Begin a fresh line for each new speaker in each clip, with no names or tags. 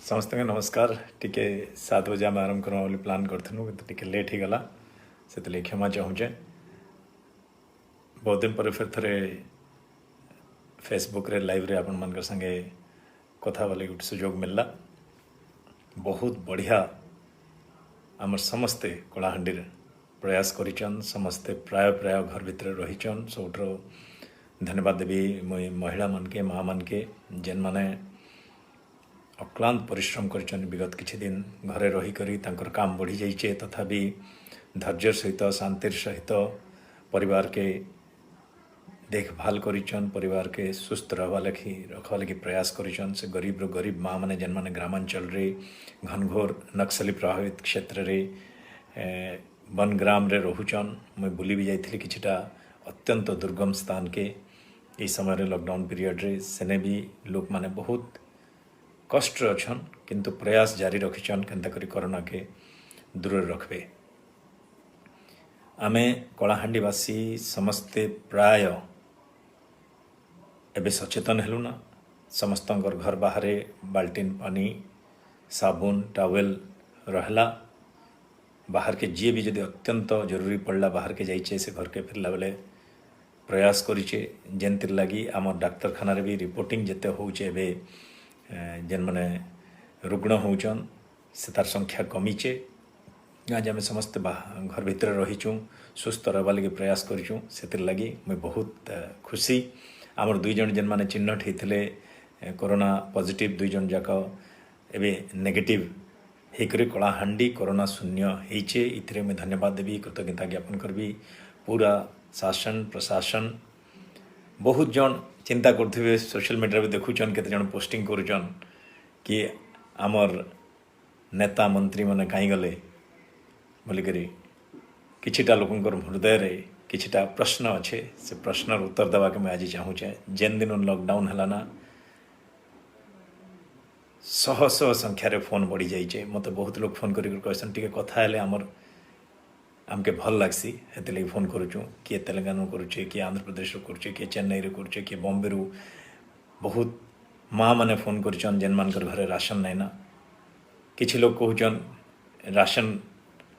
समस्त नमस्कार। टिके 7 बजे आम आरंभ करूँ बोली प्लान करूँ कि लेट ही गला से क्षमा चाहूचे। बहुत दिन पर फिर थे फेसबुक रे लाइव रे आपण मान संगे कथा बोले गोटे सुजोग मिलला। बहुत बढ़िया आमर समस्ते कलाहांडी प्रयास करिचन, समस्ते प्राय प्राय घर भितर रहीचन। सबुठो धन्यवाद देवी मुई महिला मन के माँ मन के जेन माने अक्लांत परिश्रम कर विगत किछि दिन घरे रही करी तांकर काम बढ़ी जाइए, तथापि धैर्य सहित शांतिर सहित परिवार के देखभाल करिचन, परिवार के सुस्थ रखा लगी प्रयास करिचन। से गरीब रो गरीब माँ मैंने जेन मैंने ग्रामांचल रे घनघोर नक्सली प्रभावित क्षेत्र रे वन ग्राम रे रहुचन। मुझे बुली भी जाइली किछिटा अत्यंत दुर्गम स्थान के ये समय लॉकडाउन पीरियड रे सेने भी लोक माने बहुत कष्ट अच्छन, किंतु प्रयास जारी रखिचन केनता करी कोरोना के दूर रखबे। आमे कलाहांडीवासी समस्ते प्राय एबे सचेतन हेलु ना। समस्त घर बाहरे बाल्टीन पानी साबुन टावेल रहला। बाहर के जी भी जदि अत्यंत जरूरी पड़ला बाहर के जाइए से घर के फिरला बेले प्रयास करिचे। जेनतिर लगी आम डाक्तरखाना भी रिपोर्टिंग जिते होचे एबे जेन मैंने रुग्ण होचन से तार संख्या कमीचे। आज आम समस्त घर भितर रहीचु, सुस्थ रहा लगे प्रयास करूँ। से लगी मुझे बहुत खुशी। आमर दुई जन जेन मैंने चिन्हट होते कोरोना पॉजिटिव दुई जन जाक एबे नेगेटिव होकर कलाहांडी कोरोना शून्य होइचे। इथिरे मैं धन्यवाद देवी, कृतज्ञता ज्ञापन करबी। पूरा शासन प्रशासन बहुत जन चिंता करथिबे, सोशल मीडिया पे देखुचन केते जन पोस्टिंग करूचन कि आमर नेता मंत्री माने कहीं गले बोलिकरी किछिटा लोकंकर हृदय रे किछिटा प्रश्न अच्छे। से प्रश्नर उत्तर देवा के मैं आज चाहूचे। जेन दिन लॉकडाउन है ना शह शह संख्यार फोन बढ़ी जाइए। मत बहुत लोग फोन कर कहसन टी कथा हेले आमर आमके भल लगसी हेते फोन करुचु। किए तेलंगाना करुचे, किए आंध्र प्रदेश करुचे, किए चेन्नई रे करुचे, किए बॉम्बे रु बहुत माँ मैंने फोन करचन जेन मान घरे राशन नहीं ना। किछि लोग कहचन राशन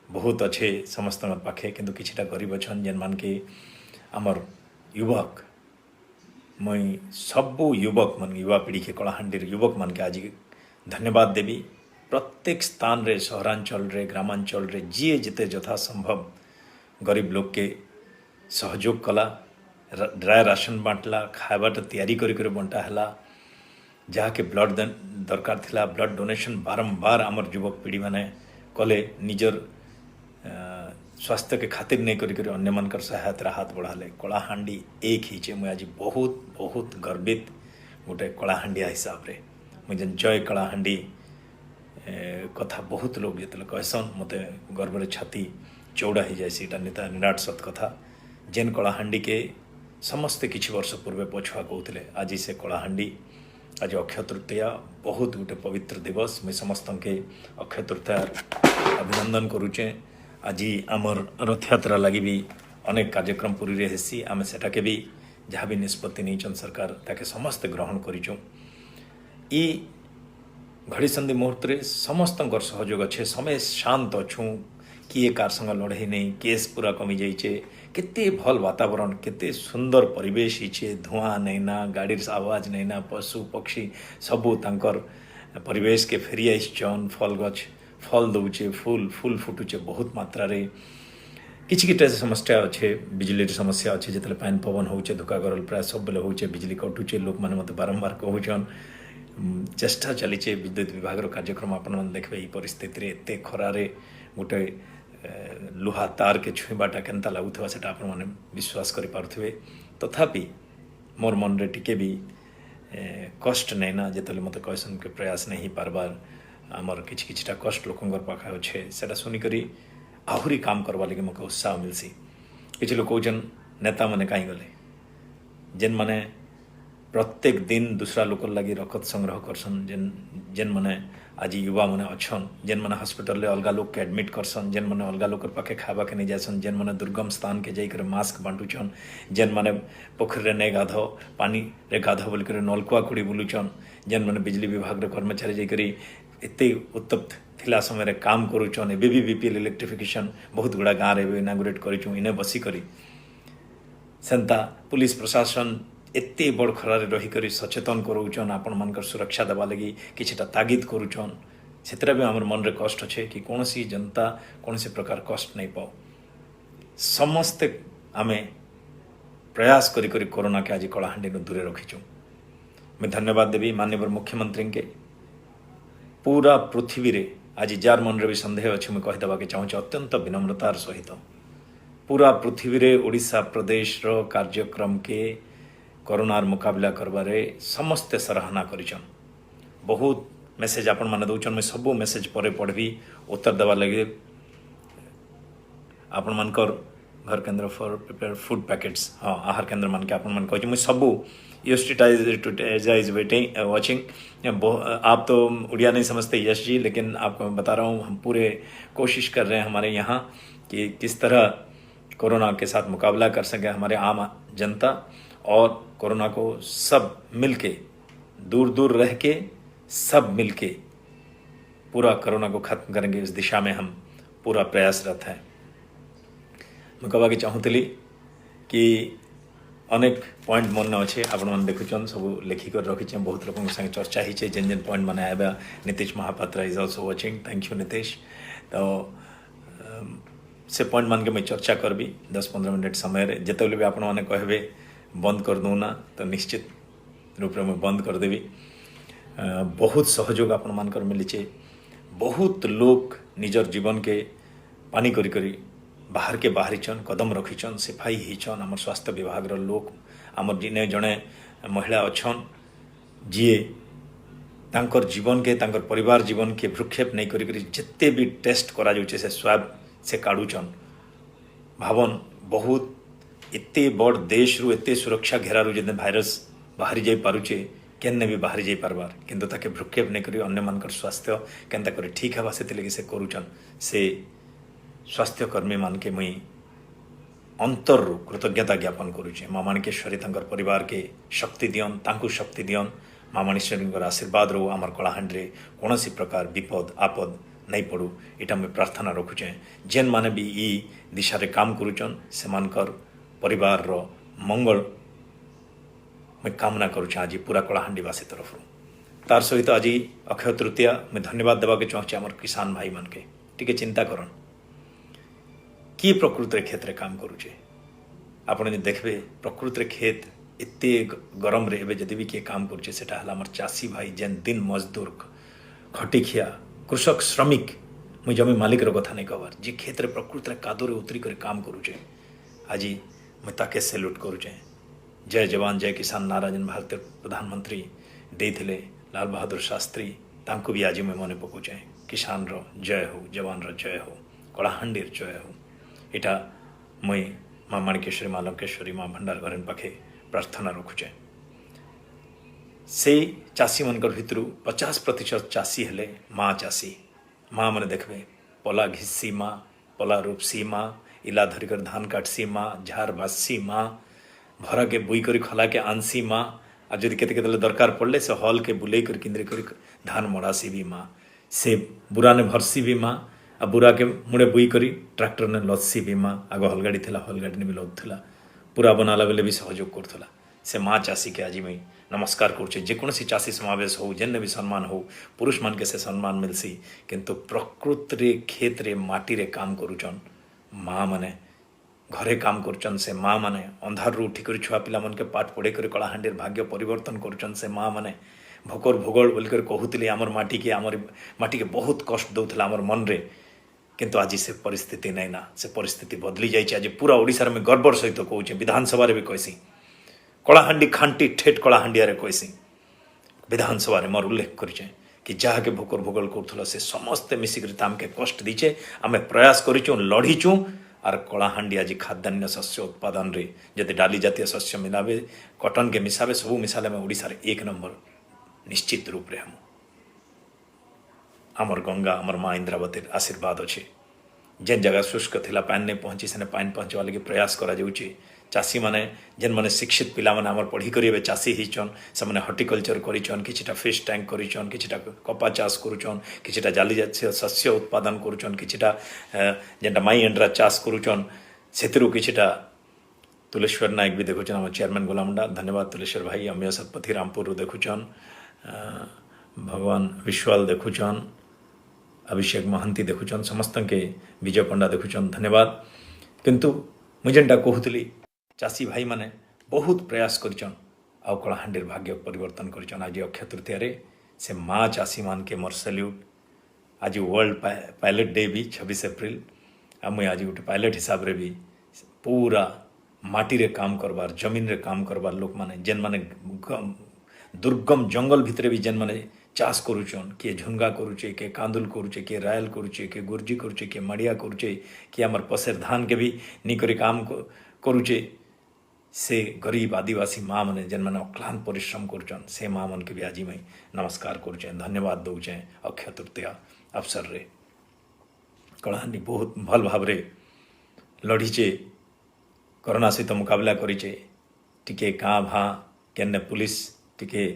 बहुत अच्छे समस्त पाखे, किंतु किछिटा गरीब अच्छन जेन मान के आमर युवक मुई सबू युवक मन युवा पीढ़ी के कलाहांडी युवक मन के आज धन्यवाद देवी। प्रत्येक स्थान रे सहरांचल रे ग्रामांचल रे जी जिते यथा संभव गरीब लोग के सहयोग कला। ड्राई राशन बांटला, खावाटा तैयारी करी बंटा हला। जहाँ के ब्लड दरकार थिला ब्लड डोनेशन बारंबार आमर युवक पीढ़ी माने कले निजर स्वास्थ्य के खातिर नहीं करी अन्य मनकर सहायता हाथ बढ़ाले। कलाहांडी एक ही मुझे आज बहुत बहुत गर्वित गोटे कलाहांडिया हिसाब रे मुझे जय कलाहांडी कथा बहुत लोग जिते कहसन मत गर्व छाती चौड़ा हो जाए। नेता निराट सत कथा जेन कलाहांडी के समस्ते किछि वर्ष पूर्वे पछुआ कहते आज से कलाहांडी आज अक्षय तृतीया बहुत गोटे पवित्र दिवस। मुझे समस्त के अक्षय तृतीया अभिनंदन करुचे। आज आमर रथ यात्रा लगी भी अनेक कार्यक्रम पूरी रे हेसी। आम सेटा के भी जहाँ भी निष्पत्ति नहीं सरकार ताके समस्त ग्रहण करिचु। ई घड़ी संधि मुहूर्त रे समस्त सहयोग अच्छे। समय शांत अच्छू, किए कार संग लड़े नहीं, केस पूरा कमी जाइए। केते भल वातावरण, केते सुंदर परिवेश हिचे। धुआं नहीं ना, गाड़ी आवाज नहीं ना, पशु पक्षी सबू तांकर परिवेश के फेरी आइछन। फल गछ फल दौचे, फूल फूल फुटुचे बहुत मात्रा रे। किछि किटा समस्या अच्छे, बिजली समस्या अच्छे। जिते पान पवन होचे धुका गरल प्राय सब बेले होचे, बिजली कटुचे। लोक मैंने मत बारंबार कहूचन चेष्टा चली विद्युत विभाग कार्यक्रम आपण मैंने देखबे। ये परिस्थिति रे एते खरारे गोटे लुहा तार के छुईबाटा केनता लगुवा से आपण मैंने विश्वास करि पारुथिबे। तथापि मोर मन रे टिके भी कष्ट नहीं ना। जिते मत कहसन के प्रयास नहीं पारबार आमर किछिटा कष्ट लोकंर पाखे अच्छे। से शुनिकी आहरी काम करवा लगे मके उत्साह मिलसी। किसी लोग कहन नेता मैंने कहीं गले जेन माने प्रत्येक दिन दूसरा लोक लगी रकत संग्रह करसन। जेन माने आज युवा मैंने अच्छन, जेन मैंने हॉस्पिटल रे अलगा लोग के एडमिट करसन, जेन मैंने अलगा लोग पाखे खावा के नहीं जासन, जेन मैंने दुर्गम स्थान के जाकर मास्क बांटुचन, जेन मैंने पोखर रे नहीं गाध पानी रे गाध बोलिक नलकुआ कुड़ी बुलुचन, जेन मैंने बिजली विभाग रे कर्मचारी जाकर एत उत्तप्त थिला समय काम करूचन एबे भी बीपीएल इलेक्ट्रिफिकेशन बहुत गुड़ा गाँव में इनागुरेट करूँ इने बसिक सेंता पुलिस प्रशासन एते बड़ खरारे रही सचेतन करूचन आपण मानकर सुरक्षा देवा लगी किछटा तागिद करूचन से भी आम मन रे कष्ट अच्छे कि कौन सी जनता कौन सी प्रकार कष्ट नहीं पाओ समस्ते आमे प्रयास करी करी कोरोना के आज कलाहांडी दूरे रखीचु। मैं धन्यवाद देवी माननीय मुख्यमंत्री के पूरा पृथ्वी रे आज जार मन रे भी संदेह अच्छे मुझे कहीदेवा के चाहूँ अत्यंत विनम्रतार सहित पूरा पृथ्वी रे ओडिशा प्रदेश रो कार्यक्रम के कोरोनार मुकाबला करबारे समस्ते सराहना करिचन। बहुत मेसेज आपण माने दउचन मैं सब मेसेज परे पढ़ी उत्तर देवा लगे आपण मानकर घर केंद्र फॉर प्रिपेयर फूड पैकेट्स हाँ आहार केंद्र मान के आपण मान कहूँ मैं सब इज वेटिंग वॉचिंग। आप तो उड़िया नहीं समझते यश जी, लेकिन आपको मैं बता रहा हूँ हम पूरे कोशिश कर रहे हैं हमारे यहाँ कि किस तरह कोरोना के साथ मुकाबला कर सके हमारे आम जनता और कोरोना को सब मिलके दूर दूर रह के सब मिलके पूरा कोरोना को खत्म करेंगे। इस दिशा में हम पूरा प्रयासरत हैं। मैं कहवा चाहूली कि अनेक पॉइंट मन अच्छे आपण मैंने देखुन सब लिखिक रखी बहुत लोगों संगे चर्चा ही जेन जेन पॉइंट मैंने आया Nitish Mahapatra is also watching thank you Nitish. तो से पॉइंट मान के मैं चर्चा करबी 10-15 मिनट समय जिते भी आपण मैंने कहबे बंद कर दूँ ना तो निश्चित रूप में मैं बंद कर देवी। बहुत सहयोग आपण मानकर मिली बहुत लोग निजर जीवन के पानी करी करी बाहर के बाहरीचन कदम रखीचन सिफाई होचन आम स्वास्थ्य विभाग लोक आम जिने जड़े महिला अच्छन जी तांकर जीवन के तांकर परिवार जीवन के भ्रूक्षेप नहीं करी जिते भी टेस्ट करा जाउछे से स्वाब से काढ़ुचन भावन बहुत एते बड़ देश रु एते सुरक्षा घेरारू जिते भाइरस बाहरी जाई पारुचे केन्ने भी बाहरी जाई पारबार किंतु ताके भ्रूक्षेप नहीं करी अन्य मानकर स्वास्थ्य केनता करी ठीक हवा से लगी से करूचन से स्वास्थ्यकर्मी मान के मुई अंतर कृतज्ञता ज्ञापन करुचे। माँ माणिकेश्वरी तांकर परिवार के शक्ति दियन तांकु शक्ति दियन माँ माणिकेश्वरी आशीर्वाद रो आमर कलाहांडी कौन सी प्रकार विपद आपद नहीं पड़ू इटा मैं प्रार्थना रखुचे। जेन माने भी ई दिशा रे काम करुचन से मानकर परिवार रो मंगल मैं कामना करुचे आज पूरा कलाहांडीवासी तरफ तार सहित आज अक्षय तृतीया मैं धन्यवाद देवा के चाहूँचे आमर किसान भाई मान के टिके चिंता करन कि प्रकृति क्षेत्र काम करुचे आपण जो देखबे प्रकृति खेत एते गरम रे जदि भी किए काम करुचे सेटा हला हमर चासी भाई जेन दिन मजदूर खटिखिया कृषक श्रमिक मुझे जमी मालिक रो कथा नहीं कहबार जे क्षेत्र प्रकृति कादोरे उतरी कर काम करुचे आज मैं ताके सैल्यूट करुचे। जय जवान जय किसान नारा जेन भारतीय प्रधानमंत्री देथिले लाल बहादुर शास्त्री तांको भी आज मैं मन पकाउचे किसान रो जय हो जवान रो जय हो कलाहांडीर जय हो इटा मुई माँ माणिकेश्वरी माँ लंकेश्वरी माँ भंडार घर पाखे प्रार्थना रखुचे। से चाषी मनकर भितर 50% चाषी हेले माँ चाषी माँ मैंने देखबे पला घिस्सी माँ पला रूपसी माँ इला धरिकर धान काटसी माँ झार बासी माँ भरा के बुई करी खला के आनसी माँ और जदि केते केते दरकार पड़ले से हल के बुले कर किंद्रे कर धान मड़ासी भी माँ से बुरा ने भरसी भी माँ आ बुरा के मुड़े बुई करी ट्रैक्टर ने लदसी भी माँ आग हलगाड़ी थिला हलगाड़ी ने भी लदुला पूरा बनाला बेले भी सहयोग करथुला से माँ चाषी के आज मैं नमस्कार करुचे। जेकोसी चाषी समावेश हो जेने भी सम्मान हो पुरुष मान के से सम्मान मिलसी किंतु प्रकृति रे खेत रे माटी रे काम करुचन माँ माने घरे काम करुचन से माँ माने अंधार रू उठी कर छुआ पिला मन के पाठ पढ़े कर कलाहांडीर भाग्य परिवर्तन करुचन से माँ माने भोकर भोगल बोलिकर कहूली आमर माटी के बहुत कष्ट दौला आमर मन रे किंतु आज से परिस्थिति नहीं ना से परिस्थिति बदली जाइए। आज पूरा ओडिशा में गर्वर सहित कहूँ विधानसभा भी कहसी कलाहांडी खांटी ठेठ कलाहांडिया कहसी विधानसभा मोर उल्लेख करे कि जहाँ के भोकर भोगल करूला से समस्ते मिसिक आमके कष्ट दीचे आम प्रयास करूँ लड़ीचु आर कलाहांडी आज खाद्यान्न शस्य उत्पादन रे जदि डाली जातीय शस्य मिलावे कटन के मिसावे सबू मिसाले में ओडिशा रे 1 नंबर निश्चित रूप रे हम आमर गंगा आमर माँ इंद्रावती आशीर्वाद अच्छे जेन जगह शुष्क थिला पानी नहीं पहुँची सेने पानी पहुँचवा लगी प्रयास करा जाउची चाषी माने जेन माने शिक्षित पिला माने हमर पढ़ी करी एबे चाषी हिचन से माने हॉर्टिकल्चर करिचन किछिटा फिश टैंक करिचन किछिटा कपा चाष करुचन किछिटा जाली जातीय शस्य उत्पादन करुचन किछिटा जेनटा माई एंड्रा चाष करुचन सेतिरु किछिटा तुलेश्वर नायक भी देखुचन हम चेयरमैन गोलामुंडा धन्यवाद तुलेश्वर भाई अम्य सतपथी रामपुर देखुचन भगवान विश्वाल देखुचन अभिषेक महांती देखुचन समस्त के विजय पंडा देखुचन धन्यवाद किंतु मुझे जेनटा कहूली चाषी भाई माने बहुत प्रयास करिचन आ कलाहांडीर भाग्य परिवर्तन करिचन आज अक्षय तृतीया रे से माँ चाषी मान के मोर सैल्यूट आज वर्ल्ड पायलट डे भी 26 एप्रिल आ मुई आज गोटे पायलट हिसाब रे भी पूरा माटी रे काम करबार जमीन रे काम करबार लोक माने जेन माने दुर्गम जंगल भितरे भी जेन माने चाष करुचन किए झुनगा करुचे किए कांदुल करुचे किए रायल करुचे किए गुर्जी करुचे किए मड़िया करुचे किए आमर पसेर धान के भी निकरी काम करुचे से गरीब आदिवासी माँ मैंने जेन मैंने अक्लांत परिश्रम करुचन से माँ मन के भी आज मैं नमस्कार करुचे धन्यवाद दौचे अक्षय तृतीया अवसर रे कलाहांडी बहुत भल भाव रे लड़ीचे कोरोना सहित मुकाबला करिचे टिके काँ भाँ केन्ने पुलिस टिके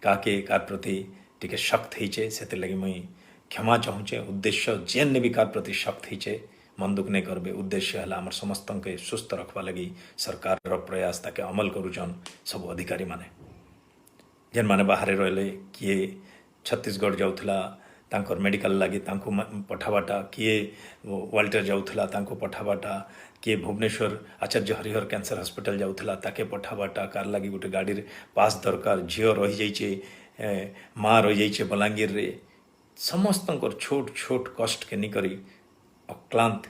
काके कार प्रति टिके शक्त होइचे से लगी मुई क्षमा चाहूचे उद्देश्य जेन ने भी कार प्रति शक्त होइचे मन दुख नहीं करबे उद्देश्य है आम समस्त के सुस्थ रखवा लगी सरकार प्रयास ताके अमल करुचन सब अधिकारी माने जेन माने बाहर रहिले किए छत्तीसगढ़ जाऊला तांकर मेडिकल लगी तांको पठाबाटा किए वाल्टर जाऊला तांको पठाबाटा किए भुवनेश्वर आचार्य हरिहर कैंसर हॉस्पिटल जाऊला ताके पठाबाटा कार लगी गोटे गाड़ी पास दरकार झील रही जाइए माँ रही जाइए बलांगीर रे समस्त छोट छोट कष्ट के निकरी अक्लांत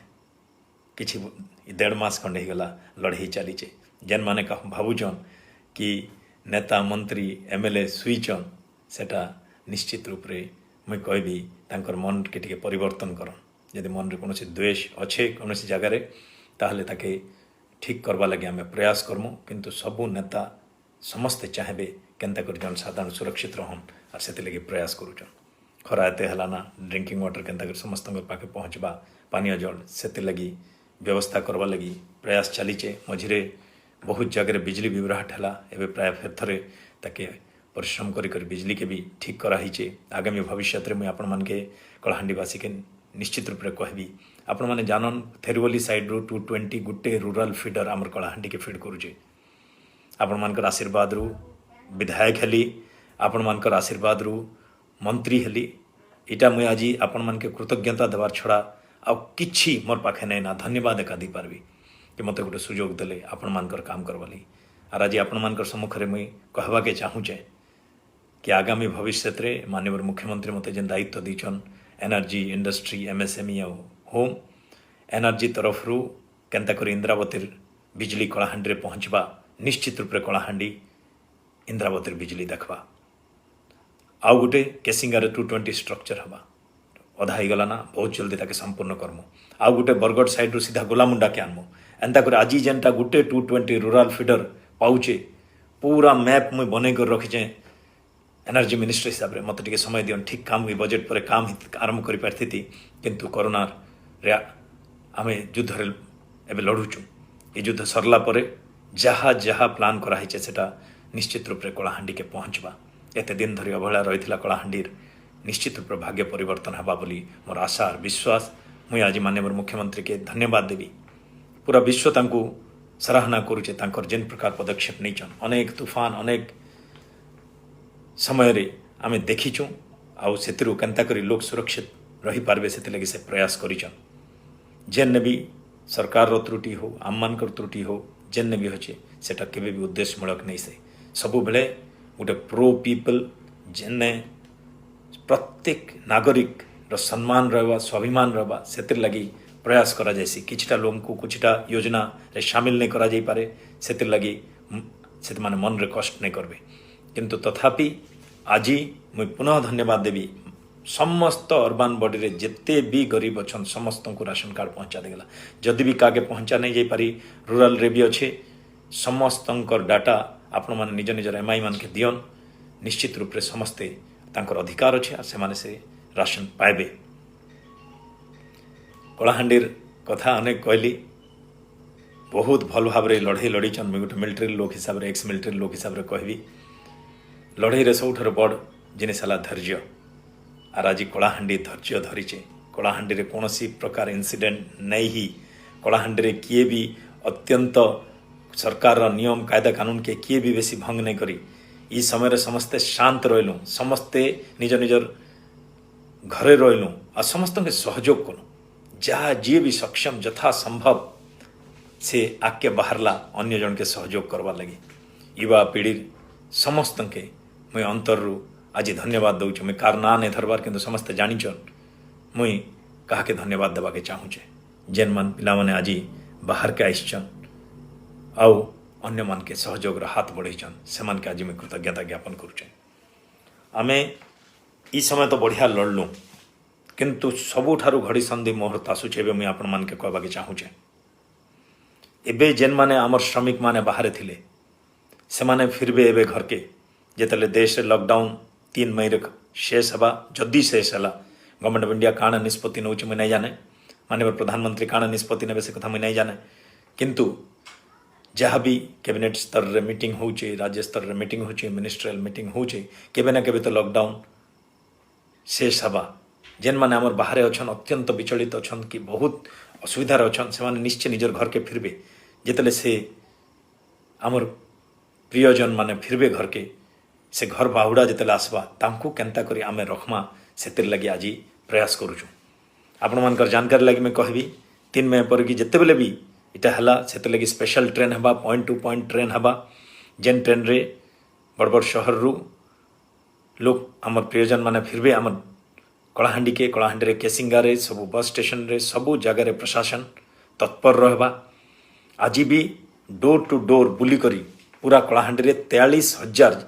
किछि 1.5 मास खंडे गला लड़ाई चलीचे जेन माने भावुचन कि नेता मंत्री एमएलए सुईचन सेटा निश्चित रूप रे मुई कहबी तांकर मन के टिके परिवर्तन करन यदि मन रे कोनोसी द्वेष अच्छे कोनोसी जगह रे ताहले ताके ठीक करवा लगे आम प्रयास करमु किंतु सबू नेता समस्ते चाहेबे केनता कर जन साधारण सुरक्षित रहन और से लगे प्रयास करुचन खरा एते हलाना ड्रिंकिंग वाटर केनता कर समस्त पाखे पहुँचबा पानीय जल से लगी व्यवस्था करवा लगी प्रयास चलीचे मझिरे बहुत जगह बिजली विभ्राट है एवं प्राय फेर थे ताके परिश्रम कर बिजली के भी ठीक कराहीचे आगामी भविष्य में आपण मान के कलाहांडीवासी के निश्चित रूप से कहबी आपण मैंने जानन थेरुवली साइड रू 220 गुटे रूरल फीडर आमर कलाहांडी के फीड करुचे आपण मानकर आशीर्वाद रू विधायक हेली आपण मानकर आशीर्वाद रू मंत्री हेली इटा मुझे आज आपण मान के कृतज्ञता देवार छड़ा आ किछि मोर पाखे नहीं ना धन्यवाद एका दी पार्बी कि मत गोटे सुजोग देले आपण मानकर काम करवाली और आज आपण मानकर सम्मुख में मुई कहवा के चाहूचे कि आगामी भविष्य रे माननीय मुख्यमंत्री मत जेन दायित्व दीचन एनर्जी इंडस्ट्री एमएसएमई आ होम एनर्जी तरफ रू केनता कर इंद्रावती बिजली कलाहांडी रे पहुँचवा निश्चित रूप से कलाहांडी इंद्रावती बिजली देखवा आउ गोटे केसिंगार 220 स्ट्रक्चर हवा अधा ही गला ना बहुत जल्दी ताके संपूर्ण करमु आउ गोटे बरगढ़ साइड रू सीधा गोलामुंडा के आनमु एंता कर आज जेनटा गोटे 220 रूरल फीडर पाउचे पूरा मैप मुई बनै कर रखिचे एनर्जी मिनिस्टर हिसाब रे मत टिके समय दियन ठीक काम हुई बजेट पर काम आरंभ कर पारथि किंतु कोरोना रे आमे युद्ध रे एबे लड़ुचु ये युद्ध सरला परे जहाँ जहाँ प्लान कराहीचे सेटा निश्चित रूप से कलाहांडी के पहुँचवा एते दिन धरी अवहेला रही कलाहांडीर निश्चित रूप से भाग्य परिवर्तन हवा बोली मोर आशा और विश्वास मुई आज माननीय मुख्यमंत्री के धन्यवाद देवी पूरा विश्व तांकु सराहना करुचे तांकर जेन प्रकार पदक्षेप नहींचन अनेक तूफान अनेक समय रे आमे देखीचु आउ सेतिरु केनता करी लोक सुरक्षित रही पारबे सेति लगी से प्रयास करिचन जेन ने भी सरकार रो त्रुटि हो आम मानकर त्रुटि हो जेन ने भी होचे सेटा केबे भी उद्देश्यमूलक नहीं से सबु बेले गोटे प्रो पीपल जेन प्रत्येक नागरिक रो सम्मान रहबा स्वाभिमान रहबा सेतिर लगी प्रयास करा जायसी किछटा लोग को कुछटा योजना रे शामिल नहीं करा जाई पारे सेतिर लगी से माने मन रे कष्ट नहीं करबे किंतु तथापि आज मुई पुनः धन्यवाद देवी समस्त अर्बान बॉडी रे जिते भी गरीब अच्छन समस्त को राशन कार्ड पहुंचा देगला जदि भी कागे पहुंचा नहीं जाई पारी रूरल रे भी अच्छे समस्त डाटा आपण माने निज निजर एमआई मान के दियन निश्चित रूप से समस्ते तांकर अधिकार अच्छे से माने से राशन पाइबे कलाहांडीर कथा अनेक कहली बहुत भल भाव लड़े लड़ीचन मुझे गोटे मिलिटारी लोक हिसाब से एक्स मिलिटारी लोक हिसाब से कहबी लड़े सबुठ बड़ जिनिस है धैर्य आर आज कलाहांडी धैर्य धरीचे कलाहांडी रे कौन प्रकार इनसीडेंट नहीं ही कलाहांडी रे किए भी अत्यंत सरकार नियम कायदा कानून के किए भी बेसी भंग नहीं करी ई समय समस्ते शांत रहलु समस्ते निज निजर घरे रहलु आ समस्त के सहयोग कलु जहाँ जी भी सक्षम यथा संभव से आके बाहरला अन्य जन के सहयोग करवा लगी युवा पीढ़ी समस्त के मुई अंतरु आज धन्यवाद दौच मुई कार ना नहीं धरबार किंतु समस्ते जानीचन मुई कहा के धन्यवाद देवा के चाहूचे जेन मन पिला माने आज बाहर के आईचन आउ अन्य मन के सहयोग हाथ बढ़ेचन से मन के आज मुई कृतज्ञता ज्ञापन करुचे आमे ई समय तो बढ़िया लड़लु किंतु सबुठारु घड़ी संधि मुहूर्त आसुचे मुई आपण मन के कहवा के चाहूचे एबे जेन माने आमर श्रमिक माने बाहर थिले से माने फिरबे एबे घर के जेतले देश लॉकडाउन 3 मई रे शेष हवा जदि शेष हला गवर्नमेंट ऑफ इंडिया काण निष्पत्ति नौच मुई नहीं जाने माननीय प्रधानमंत्री काण निष्पत्ति नेबे से कथा मुई नहीं जाने किंतु जहाँ भी कैबिनेट स्तर रे मीटिंग होचे राज्य स्तर रे मीटिंग होचे मिनिस्ट्रियल मीटिंग होचे केबे ना केबे तो लॉकडाउन शेष हवा जेन माने आमर बाहर अछन अत्यंत विचलित अछन कि बहुत असुविधार अछन से माने निश्चय निजर घर के फिरबे जेतले से आमर प्रियजन माने फिरबे घर के से घर बाहुड़ा जिते आसवा तांकु केंता करी आमे रखमा सेतिर लगी आज प्रयास करूछु आपण मानकर जानकारी लगी मैं कहबी 3 मई पर कि जिते बेले भी इटा हला सेते लगी स्पेशल ट्रेन हबा पॉइंट टू पॉइंट ट्रेन हबा जेन ट्रेन रे बड़ बड़ शहर रु लोग आमर प्रियजन माने फिरबे आमर कलाहांडी के कलाहांडी रे केसिंगा रे सबु बस स्टेशन रे सबु जगह रे प्रशासन तत्पर रहबा आज भी डोर टू डोर बुली करी पूरा कलाहांडी रे 43,000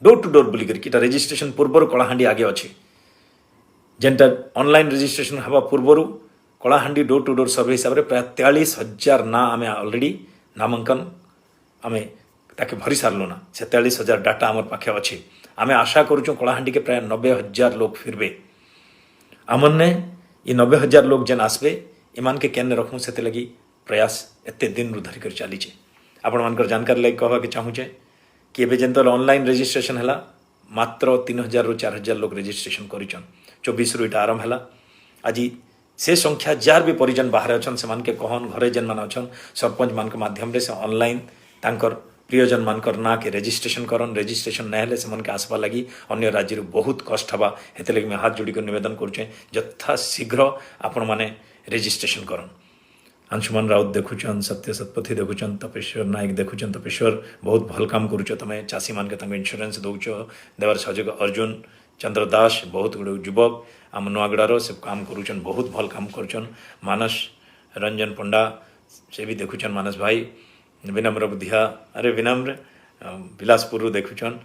डोर टू डोर बुली करी रजिस्ट्रेशन पूर्वर कलाहांडी आगे अच्छे जेनटा ऑनलाइन रजिस्ट्रेशन हवा पूर्वर Kalahandi door to door survey हिसाब से प्राय 43,000 ना आमे ऑलरेडी नामांकन आमे ताके भरी सारलु ना से 43,000 डाटा आमर पाखे अच्छे आमे आशा करूँ कलाहांडी के प्राय 90,000 लोग फिरबे आमन ने ये 90,000 लोग जेन आसबे ईमान के केन रखूँ से लगी प्रयास एते दिन धरी कर चलीचे आपण मानकर जानकारी लगे कहवा के चाहूचे कि एबे जेन तो ऑनलाइन रजिस्ट्रेशन हला मात्र 3,000 रु 4,000 लोग रजिस्ट्रेशन करिचन 24 रु इटा आरंभ हला आज से संख्या जार भी परिजन बाहर अछन से मान के कहन घरे जेन मान अछन सरपंच मान के माध्यम रे से ऑनलाइन तांकर प्रियजन मानकर ना के रजिस्ट्रेशन करन रजिस्ट्रेशन नहीं हेले से मन के आसवा लगी अन्य राज्य बहुत कष्ट हवा हेते लगी मैं हाथ जोड़ी कर निवेदन करुचे यथा शीघ्र आपण माने रजिस्ट्रेशन करन अंशुमान राउत देखुचन सत्य सतपथी देखुचन तपेश्वर नायक देखुचन तपेश्वर बहुत भल काम करुच तुम चाषी मान के इन्शुरांस दौच देवार सहयोग अर्जुन चंद्र दास बहुत गुड़े युवक आम नुआगड़ार से काम करुचन बहुत भल काम करुचन मानस रंजन पंडा से भी देखुचन मानस भाई विनम्र बुद्धिया अरे विनम्र बिलासपुर देखुचन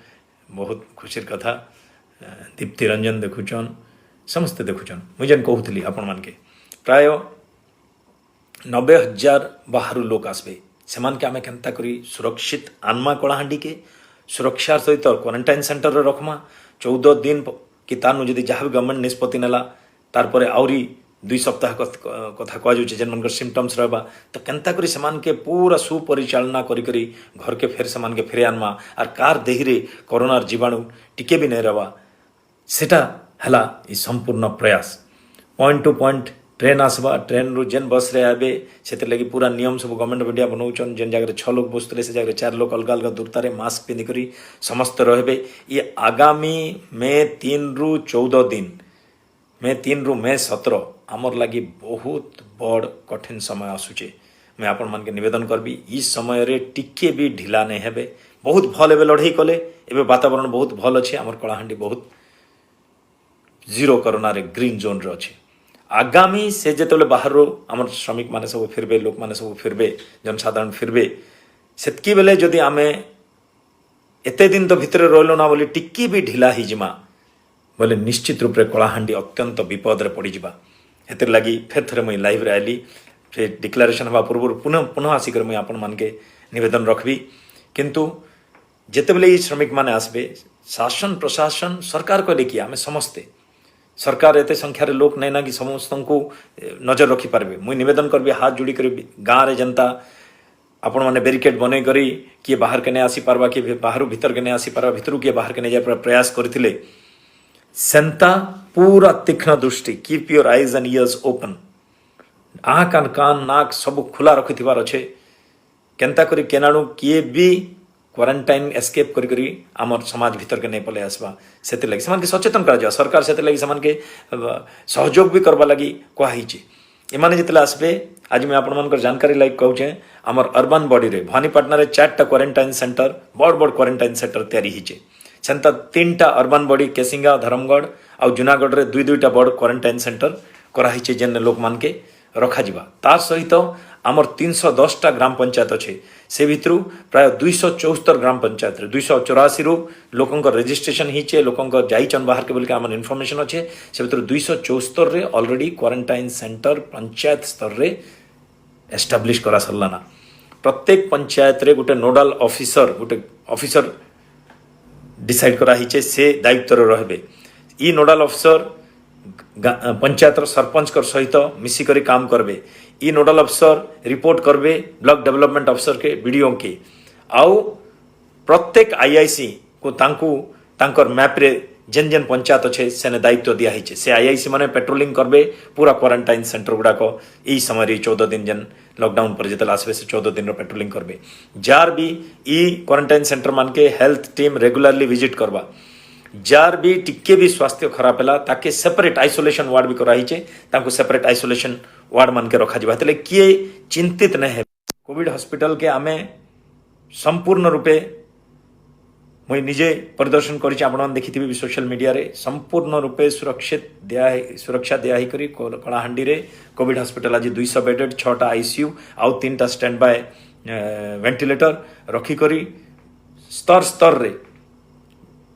बहुत खुशी कथा दीप्ति रंजन देखुचन समस्ते देखुचन मुझे कहूली आपण मान के प्राय 90,000 बाहर लोक आसबे से मान के आमे केनता करी सुरक्षित आनमा कलाहांडी के सुरक्षा सहित क्वारंटाइन सेंटर रे रखमा 14 दिन कि तानु जदि जहाँ भी गवर्नमेंट निष्पत्ति नेला तार परे आउरी 2 सप्ताह कथा कह जेन मन सिम्पटम्स रहबा तो केनता करी समान के पूरा सुपरिचालना करी करी घर के फेर समान के फेरे आनमा आर कार देहिरे कोरोनार जीवाणु टिके भी नहीं रहबा सेटा हला ई संपूर्ण प्रयास पॉइंट टू पॉइंट ट्रेन आसबा ट्रेन रु जेन बस रे आबे से लगी पूरा नियम सब गवर्नमेंट ऑफ इंडिया बनाऊन जेन जगह 6 लोग बसते से जगह 4 लोग अलग अलग दूरतारे मास्क पिंधिकरी समस्त रहे ये आगामी मे 3 रु 14 दिन मे 3 रु मे 17 आमर लगी बहुत बड़ कठिन समय आसुचे मैं आपण मान के निवेदन करबी ई समय रे टिके भी ढिला नहीं हेबे बहुत भल एबे लड़ाई कले एबे वातावरण बहुत भल अच्छे आमर कलाहांडी बहुत जीरो कोरोना रे ग्रीन जोन रे अच्छे आगामी से जो बाहर आमर श्रमिक माने सब फिरबे लोक माने सब फिरबे जनसाधारण फिरबे सेतकी बेले जदि आमे एते दिन तो भितर रहलो ना बोली टिकी भी ढिला ही जिमा बोले निश्चित रूप रे कलाहांडी अत्यंत विपद रे पड़ी जिबा हेतिर लगी फिर थरे मुई लाइव रे आली फिर डिक्लेरेशन हवा पूर्व पुनः पुनः आसिकर मुई आपण मान के निवेदन रखबी किंतु जेते बेले ई श्रमिक माने आसबे शासन प्रशासन सरकार को देखिए आमे समस्ते सरकार एते संख्यार लोक नहीं ना कि समस्त को नजर रखी पारे। मुई निवेदन करबी हाथ जोड़ी कर गाँव में जनता आपण मैंने बेरिकेड बनै करी किए बाहर के नहीं आसी पार्बा किए बाहर भीतर के नहीं आसी पार्बा भीतर किए बाहर के नहीं जाए प्रयास करथिले सेंता पूरा तीक्ष्ण दृष्टि keep your eyes and years open आँख कान नाक सब खुला रखिथिबार अच्छे केनता करी केनाडू किए भी क्वारंटाइन एस्केप करी करी आमर समाज भीतर के नहीं पले आसबा से लगी से सचेतन करा सरकार से लगी से सहयोग भी करवा लगी कहुई एमाने जितले आसबे आज मैं आपण जानकारी लाइक कहूचे आमर अर्बन बॉडी रे भवानीपाटना रे 4टा क्वारंटाइन सेंटर बड़ बड़ क्वारंटाइन सेंटर तैयारी हिचे सेंता 3टा अर्बन बॉडी केसिंगा धर्मगढ़ और जूनागढ़ रे 2-2टा बड़ क्वारंटाइन सेंटर कराही जेन लोक मान के रखा जिबा तार सहित आमर 310टा ग्राम पंचायत अच्छे से भितरु प्राय 274 ग्राम पंचायत रे 284 रु लोकंकर रजिस्ट्रेशन हिचे लोकंकर जाइचन बाहर के बोलके आमर इनफॉरमेशन अच्छे से भितर 274 रे ऑलरेडी क्वारंटाइन सेंटर पंचायत स्तर रे एस्टाब्लिश करा सरलाना। प्रत्येक पंचायत रे गोटे नोडाल ऑफिसर डिसाइड करा हिचे से दायित्व रहबे ई नोडाल ऑफिसर पंचायत सरपंच कर सहित मिसिकरी काम करबे ई नोडल अफसर रिपोर्ट करबे ब्लॉक डेवलपमेंट अफसर के बीडीओ के आउ प्रत्येक आईआईसी को तांकर मैप रे जेन जेन पंचायत अच्छे से दायित्व दिया हिचे से आईआईसी माने पेट्रोलिंग करबे पूरा क्वारंटाइन सेंटर गुड़ाक यही समय 14 दिन जेन लॉकडाउन पर जितने आसबे से 14 दिन पेट्रोलिंग करबे जार भी ई क्वारंटाइन सेंटर मान के हेल्थ टीम रेगुलरली विजिट करबा जार भी टिके भी स्वास्थ्य खराब है ताके सेपरेट आइसोलेशन वार्ड भी कराई ताको सेपरेट आइसोलेशन वार्ड मान के रखा जाए किए चिंतित नहीं है कोविड हॉस्पिटल के आमे संपूर्ण रूपे मुझे निजे परिदर्शन करी आपण देखी भी सोशल मीडिया रे संपूर्ण रूपे सुरक्षा दिया करी कलाहांडी रे कोविड हॉस्पिटल आज 200 बेडेड 6टा आईसीयू आउ 3टा स्टैंड बाय वेंटिलेटर रखी करी स्तर स्तर रे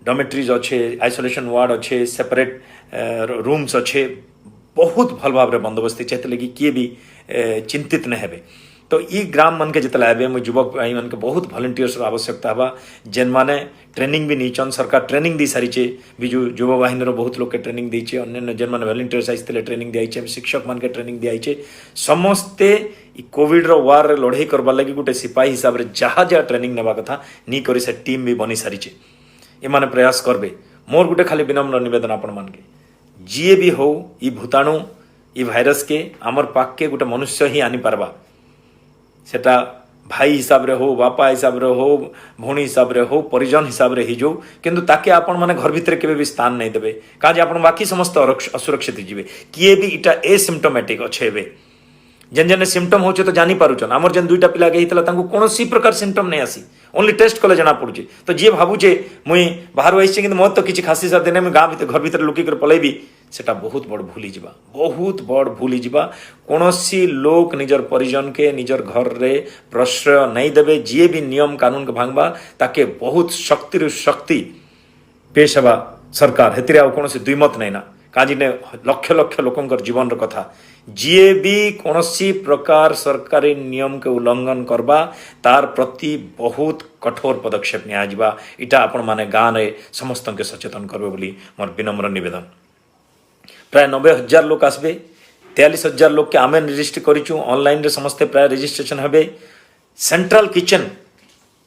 डॉमेट्रीज अच्छे आइसोलेशन वार्ड अच्छे सेपरेट रूम्स अच्छे बहुत भल भाव बंदोबस्त से लगी किए भी चिंतित नहीं हेबे तो ई ग्राम मन के जितने आए मुझे युवक भाई मन के बहुत वॉलंटियर्स आवश्यकता हवा जेन माने ट्रेनिंग भी नहीं सरकार ट्रेनिंग दी सारी विजु युवा बाहिनी बहुत लोग के ट्रेनिंग दी अन्य जेन मैंने वॉलंटियर्स आते ट्रेनिंग दिखाई शिक्षक मान के ट्रेनिंग दिखाई समस्ते कोविड रो वार लड़ाई करवा लगी गोटे सिपाही हिसाब से जहाँ जहाँ ट्रेनिंग नेबा कथा नहीं करी से टीम भी बनी सारी एमाने प्रयास करबे मोर गुटे खाली विनम्र निवेदन आपण मान के जीए भी हो ई भूताणु ई भाइरस के आमर पाक के गोटे मनुष्य ही आनी पारबा सेटा भाई हिसाब रे हो बापा हिसाब रे हो भौणी हिसाब रे हो परिजन हिसाब रे ही जो किंतु ताके आपण माने घर भीतर केबे भी स्थान नहीं देबे काज आपण बाकी समस्त असुरक्षित जीवे किए भी इटा एसिम्टोमेटिक अच्छे जेन जेन सिम्पटम हो तो जानी पारुचन आमर जेन 2टा पिला गई कौन प्रकार सिम्पटम नहीं आसी ओनली टेस्ट कले जना पड़ुचे तो जी भावुचे मुई बाहर आई कि मोर तो किसी खासी साथ दिन गाँ भीतर घर भीतर लुकिक पलैबी सेटा बहुत बड़ भूली जा बहुत बड़ भूली जा कौन लोक निजर परिजन के निजर घर रे प्रश्रय नहीं देवे जी भी नियम कानून के भांगबा ताके बहुत शक्ति शक्ति पेश हवा सरकार हेतिरे आ कौन द्विमत नहीं ना काजी ने लक्ष लक्ष लोकंकर जीवन कथा जीए भी कौन प्रकार सरकारी नियम के उल्लंघन करबा तार प्रति बहुत कठोर पदक्षेप निया इटा आपण माने गाँव रे समस्त के सचेतन करबे बोली मोर विनम्र निवेदन। प्राय 90,000 लोक आसबे 43,000 लोक के आमे रजिस्टर करिचु ऑनलाइन रे समस्ते प्राय रजिस्ट्रेशन हेबे सेंट्रल किचन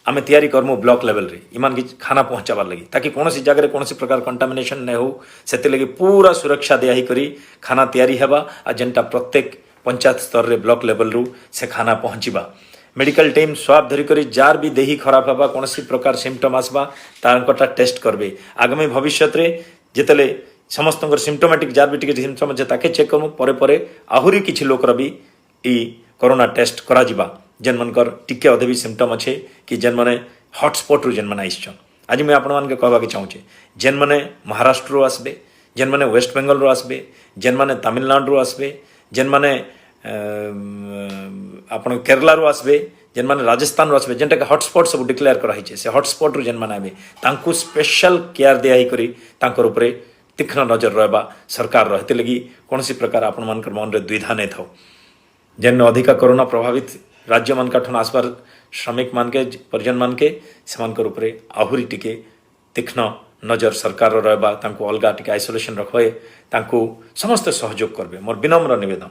आमे तैयारी करमु ब्लॉक लेवल रे इमान की खाना पहुंचाबार लगी ताकि कौन जगह कौन प्रकार कंटामिनेशन नहीं हो से लगी पूरा सुरक्षा दिया करी खाना तैयारी हेबा आ जेनटा प्रत्येक पंचायत स्तर रे ब्लॉक लेवल रु से खाना पहुंचीबा मेडिकल टीम स्वाब धरी करी जार भी देही खराब हेबा कौन प्रकार सिम्पटम आसबा तारकटा टेस्ट करबे आगामी भविष्य रे जेतले समस्त सिम्पटोमेटिक जार भी टिके सिम्पटम अच्छे ताके चेक करमु परे परे आहुरी किछि लोकर भी ई कोरोना टेस्ट करा जिबा जेन मनकर टिके अधे भी सिम्पटम अच्छे कि जेन माने हॉटस्पॉट रु जेन माने आइछन आज मैं आपण मान के कहबा के चाहूचे जेन माने महाराष्ट्र रु आसबे जेन माने वेस्ट बेंगल रु आसबे जेन माने तमिलनाडु रु आसबे जेन माने आपण केरला रु आसबे जेन माने राजस्थान रु आसबे जेनटा के हॉटस्पॉट सब डिक्लेयर करा हिचे से हॉटस्पॉट रु जेन माने आबे तांकु स्पेशल केयर दिया ही करी तांकर ऊपर तीक्ष्ण नजर रहबा सरकार रहते लगी कौन प्रकार आपण मानकर मन रे द्विधा नहीं था जेन अधिका कोरोना प्रभावित राज्य मान ठन आसबार श्रमिक मान के परिजन मान के ऊपर आहुरी टिके तीक्ष्ण नजर सरकार रहबा तांको अलगा टिके आइसोलेशन रखबे तांको समस्त सहयोग करबे मोर विनम्र निवेदन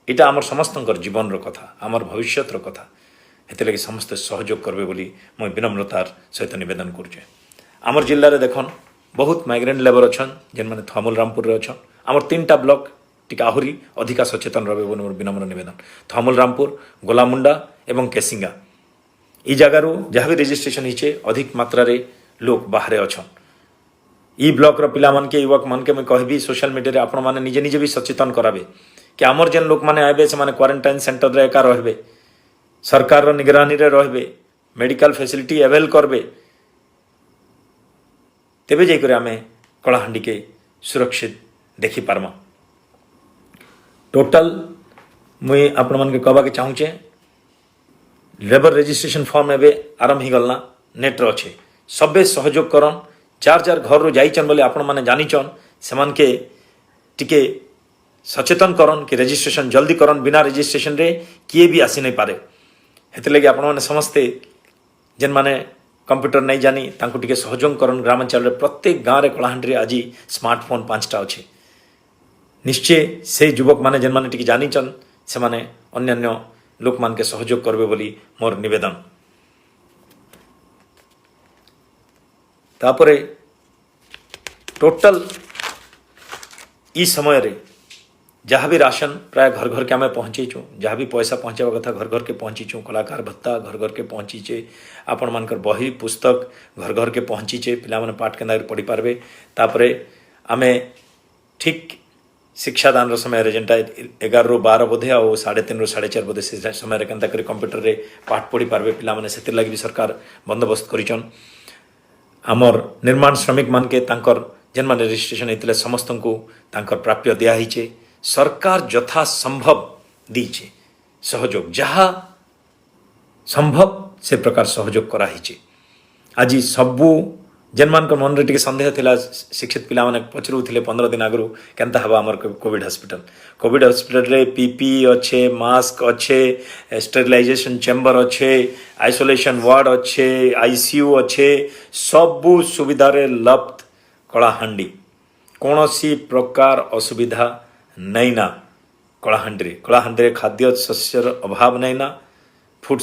इटा आमर समस्तंकर जीवन कथा आमर भविष्यत कथा हेते लगे समस्त सहयोग करबे बोली मैं विनम्रतार सहित निवेदन करुचे आमर जिल्ला रे देखन बहुत माइग्रेंट लेबर अच्छन जेन माने थमुल रामपुर रे अच्छन आमर 3टा ब्लॉक टिका आहुरी अधिका सचेतन रहे बोली मोर विनम्र निवेदन थमुल रामपुर गोलामुंडा एवं केसिंगा ई जगार जहाँ भी रेजिस्ट्रेशन होचे अधिक मात्रा रे लोग बाहर अच्छन ई ब्लॉक रो पिला मन के युवक मन के मैं कहबी सोशल मीडिया रे आपण माने निजे निजे भी सचेतन कराबे कि आमर जेन लोक माने आबे से माने क्वारंटाइन सेंटर रे एका रहबे सरकार रो निगरानी रे रहबे मेडिकल फैसिलिटी अवेल करबे तेबे जाई करे आमे कलाहांडी के सुरक्षित देखि पारमा टोटल मुई आपण मन के कहबा के चाहूचे लेबर रजिस्ट्रेशन फॉर्म एबे आरंभ ही गलना नेट रो छे सबे सहयोग करन जार जार घर रो जाइचन बोले आपण माने जानिचन सेमान के टिके सचेतन करन कि रजिस्ट्रेशन जल्दी करन बिना रजिस्ट्रेशन रे किए भी आसी नहीं पारे हेते लगे आपण माने समस्ते जेन माने कंप्यूटर नहीं जानी तांको टिके सहयोग करन ग्रामांचल रे प्रत्येक गाँव रे कलाहांडी रे आज स्मार्टफोन 5टा अच्छे निश्चय से युवक माने जेन माने टिके जानिचन से माने अन्यान्य लोक मान के सहयोग करबे बोली मोर निवेदन तापरे टोटल ई समय रे जहाँ भी राशन प्राय घर घर के आम पहुँचीचु जहाँ भी पैसा पहुँचावा कथा घर घर के पहुँचीचु कलाकार भत्ता घर घर के पहुँचीचे आपण मानकर बही पुस्तक घर घर के पहुँचीचे पिला माने पाठ केंदा पढ़ी पारबे तापरे आमे ठीक शिक्षादान समय जेनटा 11 ରୁ 12 बोधे आ 3:30 ରୁ 4:30 बोधे से समय केंता कर कंप्यूटर रे पाठ पढ़ी पारबे पिला माने सेतिर लागि भी सरकार बंदोबस्त करिचन आमर निर्माण श्रमिक मान के तांकर जेन माने रजिस्ट्रेशन हेतले समस्त को तांकर प्राप्य दिया हिचे सरकार यथा संभव दीचे सहयोग जहाँ संभव से प्रकार सहयोग करा हिचे आज सबू जेन मान को मन रे टिके संदेह थिला शिक्षित पिला माने पचरू थिले 15 दिन आगरू केनता हबा हमर कोविड हॉस्पिटल रे पीपी अच्छे मास्क अच्छे स्टेरिलाइजेशन चेंबर अच्छे आइसोलेशन वार्ड अच्छे आईसीयू अच्छे सबू सुविधा रे लप्त कलाहांडी कौनसी प्रकार असुविधा नहीं ना कलाहांडी रे खाद्य शस्यर अभाव नहीं ना फूड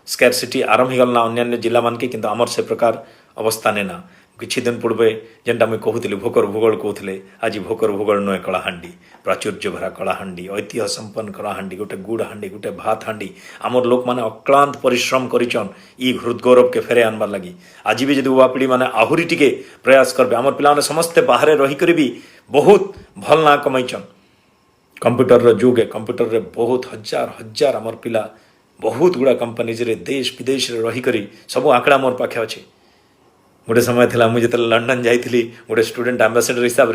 स्कैरसिटी आरंभ गलना अन्य जिला मान के किंतु आमर से प्रकार अवस्था ने ना किछि दिन पूर्वे जेनटा मुई कहूली भोकर भूगोल कहूले आज भोकर भूगोल नुहे कलाहांडी प्राचुर्य भरा कलाहांडी ऐतिह्य संपन्न कलाहांडी गोटे गुड़ हांडी गोटे भात हांडी आमर लोक माने अक्लांत परिश्रम करिचन ई हृदगौरव के फेरे आनबार लगी आज भी जदि युवा पीढ़ी माने आहुरी टिके प्रयास करबे आमर पिला माने समस्ते बाहर रही कर भी बहुत भल ना कमाइचन कंप्यूटर रो जुग है कंप्यूटर रे बहुत हजार हजार आमर पिला बहुत गुड़ा कंपनीज रे देश विदेश रे रही करी सब आंकड़ा मोर पाखे अच्छे गोटे समय थिला मुझे जो लंडन जाइली गोटे स्टूडेंट एम्बासेडर हिसाब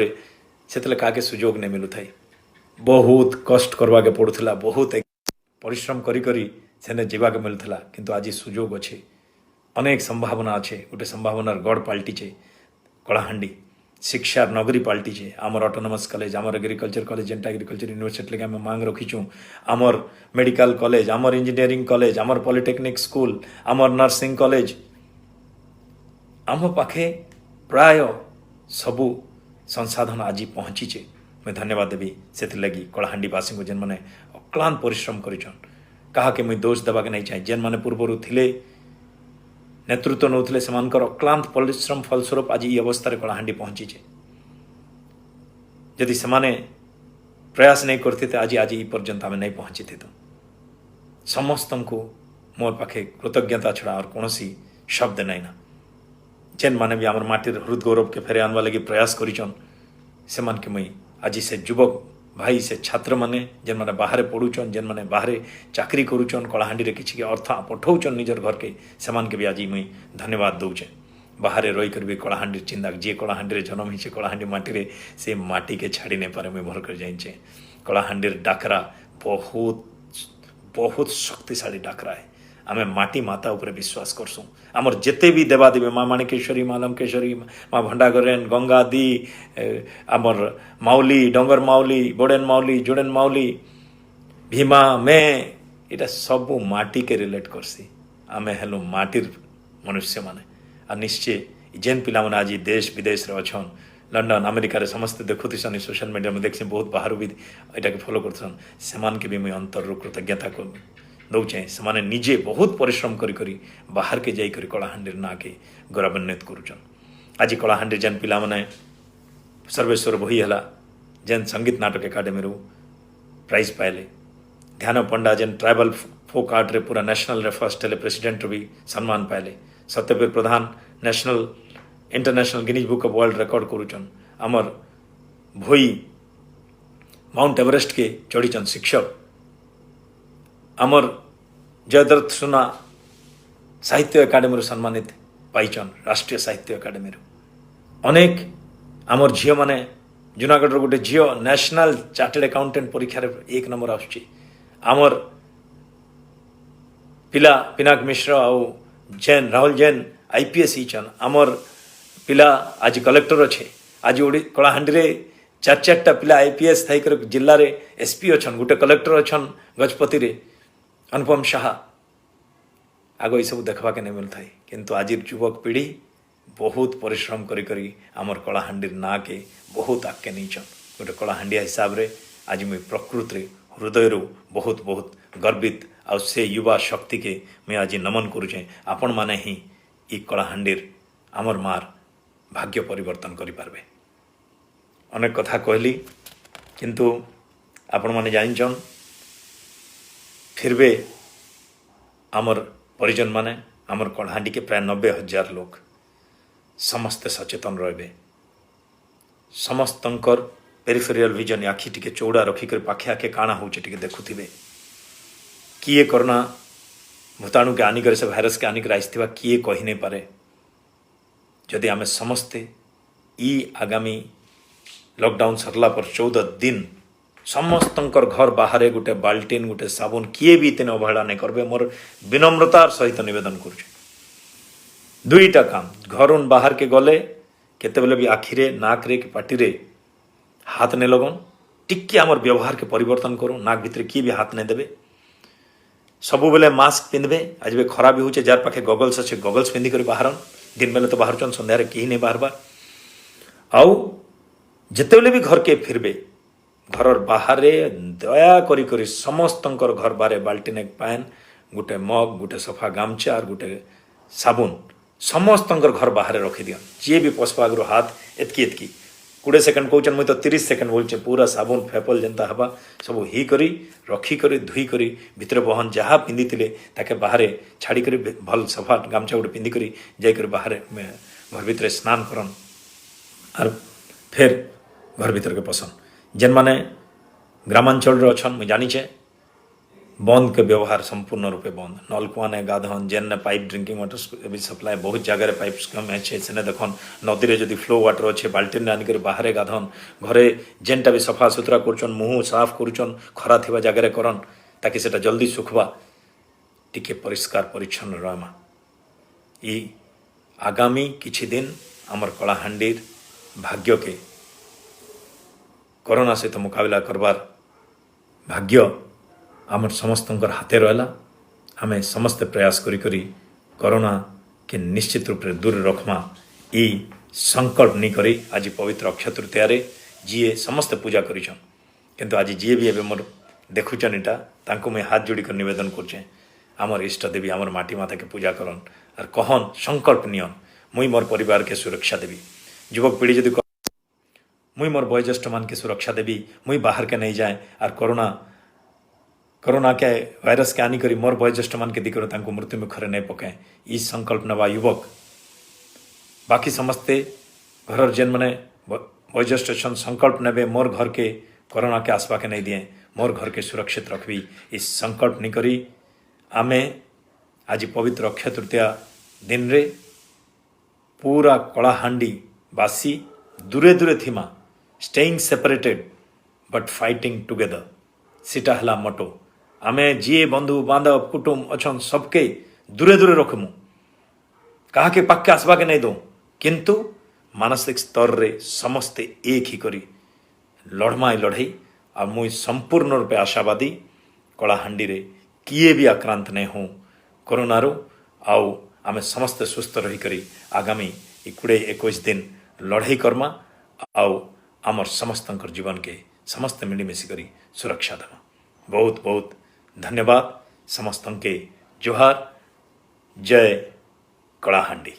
से से क्या सुजोग नहीं मिलू थाई बहुत कष्ट करवा के पड़ूला बहुत परिश्रम करी करी सेने जीवाके मिलूला किंतु आज सुजोग अच्छे अनेक संभावना अच्छे गोटे संभावनार गढ़ पलटिचे कलाहांडी शिक्षार नगरी पलटिचे आमर ऑटोनोमस कॉलेज आमर एग्रीकल्चर कॉलेज जेनटा एग्रीकल्चर यूनिवर्सिटी लगे आम मांग रखीचु आमर मेडिकल कॉलेज आमर इंजीनियरिंग कॉलेज आमर पॉलिटेक्निक स्कूल आमर नर्सिंग कॉलेज आम पाखे प्राय सबू संसाधन आज पहुँचीचे मैं धन्यवाद देवी से लगी कलाहांडीवासी को जेन मैंने अक्लांत परिश्रम करिछन कहा के मुझे दोष देवाके नहीं चाहे जेन मैंने पूर्वर थिले नेतृत्व नौले से अक्लांत परिश्रम फलस्वरूप आज ये अवस्था कलाहांडी पहुँचीचे यदि से प्रयास नहीं करते आज आज ये पर्यंत आम नहीं पहुँची थे तो समस्त को मोर पाखे कृतज्ञता छड़ा और कौन शब्द नहीं ना जेन माने भी आमर माटिर हृदगौरव के फेरे आनवा लगी प्रयास करिचन से मान के मुई आज से युवक भाई से छात्र माने जेन माने बाहर पढ़ुचन जेन माने बाहर चाकरी करुचन कलाहांडी रे किछि अर्थ पठाउचन निजर घर के से मान के भी आज मुई धन्यवाद दउचे बाहर रही कर भी कलाहांडी चिंता जे कलाहांडी रे जन्म हिचे कलाहांडी माटी रे से माटी के छाड़ी नहीं पारे मुई भर कर जाइचे कलाहांडी डाकरा बहुत बहुत शक्तिशाली डाकरा है आमे माटी माता ऊपर विश्वास करसु आमर जेते भी देवादेवी माँ माणिकेश्वरी माँ लंकेश्वरी माँ भंडागरेन गंगा दी आमर माउली डंगर माउली बोडेन माउली जोडेन माउली भीमा मैं इटा सबू माटी के रिलेट करसी आमे हेलु माटिर मनुष्य माने आ निश्चय जेन पिला मन आज देश विदेश रे अछन लंडन अमेरिका रे समस्त देखुथिसन सोशल मीडिया में देखछि बहुत बाहर भी एटा के फॉलो करथन समान के भी मैं अंतर रो कृतज्ञता को दौचे से निजे बहुत परिश्रम करी करी बाहर के जाई करी कलाहांडी ना के गौरवान्वित करुचन आज कलाहांडी जेन पिला माने सर्वेश्वर बही है जेन संगीत नाटक एकाडेमी रू प्राइज पाइले ध्यान पंडा जेन ट्राइबल फोक आर्ट रे पूरा नेशनल रे फर्स्ट हेले प्रेसिडेंट भी सम्मान पाइले Satyaveer Pradhan national international Guinness book of world record करुचन आमर भोई माउंट एवरेस्ट के चढ़ीचन शिक्षक आमर जयद्रथ सुना साहित्य एकाडेमी सम्मानित पाइचन राष्ट्रीय साहित्य एकाडेमी अनेक आमर झील माने जूनागढ़ गोटे झील नेशनल चार्टेड अकाउंटेंट परीक्षा रे 1 नंबर आमर पिला पिनाक मिश्र आउ जैन राहुल जैन आईपीएस हीचन आमर पिला आज कलेक्टर अच्छे आज कलाहांडी रे 4-4टा पिला आईपीएस थी जिले रे एसपी अच्छन गोटे कलेक्टर अच्छन गजपति रे अनुपम शाह आग ये सब देखा के नहीं मिलता है किंतु आज युवक पीढ़ी बहुत परिश्रम करी करी आमर कलाहांडी ना के बहुत आगे नहींचन गोटे कलाहांडिया हिसाब रे आज मुझे प्रकृति हृदय रू बहुत बहुत गर्वित आ से युवा शक्ति के मैं आज नमन करुचे आपण माने ही ई कलाहांडीर आमर मार भाग्य परिवर्तन करि पारबे अनेक कथा कहली किंतु आपण माने जानचन फिर भी आमर परिजन माने आमर कलाहांडी के प्राय 90,000 लोग समस्ते सचेतन रहे समस्तंकर पेरिफेरियल विजन आखि टिके चौड़ा रखिक पाखे आखे काଣା हो देखुवे किए कोरोना भूताणु के आनिकर से भाइरस के आनिकर आसवा किए कही नहीं पारे जदि आमे समस्ते ई आगामी लॉकडाउन सरला पर 14 दिन समस्तंकर घर बाहर गोटे बाल्टीन गोटे साबुन किए भी इतने अवहेला नहीं करबे मोर विनम्रतार सहित निवेदन करुचे दुईटा काम घर बाहर के गले केतेबेले भी आखिरे नाक रे पाटी रे हाथ नहीं लगन टिके आमर व्यवहार के परिवर्तन करूँ नाक भितर किए भी हाथ नहीं देवे सबु बेले मास्क पिंधे आज भी खरा भी होचे जार पाखे गगल्स अच्छे गगल्स पिंधि कर बाहरन दिन बेले तो बाहर संध्यार कहीं नहीं बाहर बार आउ जितेबले भी घर के फिरबे घर बाहर दया करी करी समस्तंकर घर बारे बाल्टीन एक पैन गोटे मग गोटे सफा गामछा और गोटे साबुन समस्तंकर घर बाहर रखी दियन जी भी पशपा आगु हाथ एतकी 20 सेकंड कहते मुझे तो 30 सेकंड बोलचे पूरा साबुन फेपल जनता हवा सब ही करी रखी करी धुई करी भितर बहन जहाँ पिंधि ताके बाहर छाड़ी करी भल सफा गामछा गोटे पिंधि करी जाकर बाहर घर भितर स्नान करन और फिर घर भितर के पसन जेन माने ग्रामांचल अच्छन मुझे जानीचे बंद के व्यवहार संपूर्ण रूपे बंद नलकुआ ने गाधन जेन ने पाइप ड्रिंकिंग वाटर भी सप्लाई बहुत जगह पाइप कम अच्छे से देखन नदी रे जदि फ्लो वाटर अच्छे बाल्टीन आनिक बाहर गाधन घरे जेनटा भी सफा सुतरा कर मुँह साफ कर खरा थी जगह करन ताकि सेटा जल्दी सुखवा टिके परिष्कार परिच्छन्न रहमा ई आगामी किछि दिन आमर कलाहांडीर भाग्य के कोरोना सहित मुकाबला करबार भाग्य आमर समस्तंकर हाथे रहला हमें समस्त प्रयास करी करी कोरोना के निश्चित रूप से दूर रखमा ई संकल्प नहीं करी आज पवित्र अक्षय तृतीया रे जीए समस्त पूजा करिछन किंतु आज जीए भी एबे मोर देखुचन इटा तांको मैं हाथ जोड़ी कर निवेदन करछे आमर इष्ट देवी आमर माटी माता के पूजा करन और कहन संकल्प नियन मुई मोर परिवार के सुरक्षा देवी युवक पीढ़ी यदि मुई मोर वयोज्येष्ठ मान के सुरक्षा देवी मुई बाहर के नहीं जाए और कोरोना के वायरस के आनी करी मोर वयोज्येष्ठ मान के दिकर तांको मृत्यु मुखरे नहीं पकाए ई संकल्प नवा युवक बाकी समस्ते घर जेन मैंने वयोज्येष्ठ संकल्प नेबे मोर घर के कोरोना के आसपा के नहीं दिए मोर घर के सुरक्षित रखबी इस संकल्प नहीं करी आमे आज पवित्र अक्षय तृतीया दिन रे पूरा कलाहांडी बासी दूरे दूरे थीमा staying separated but fighting together सीटा हला मोटो आमे जी बंधु बांधव कुटुंब अच्छन सबके दूरे दूरे रखमु कहा के पाके आसवा के नहीं दो किंतु मानसिक स्तर रे समस्ते एक ही करी लड़माई लड़ाई आ मुई संपूर्ण रूपे आशावादी कलाहांडी रे किए भी आक्रांत नहीं हो कोरोना रो आउ आमे समस्ते सुस्थ रही करी आगामी ई 20-21 दिन लड़ाई करमा आउ आमर समस्तंकर जीवन के समस्त मिलीमिशी करी सुरक्षा देवा। बहुत बहुत धन्यवाद समस्तन के। जोहार। जय कलाहांडी।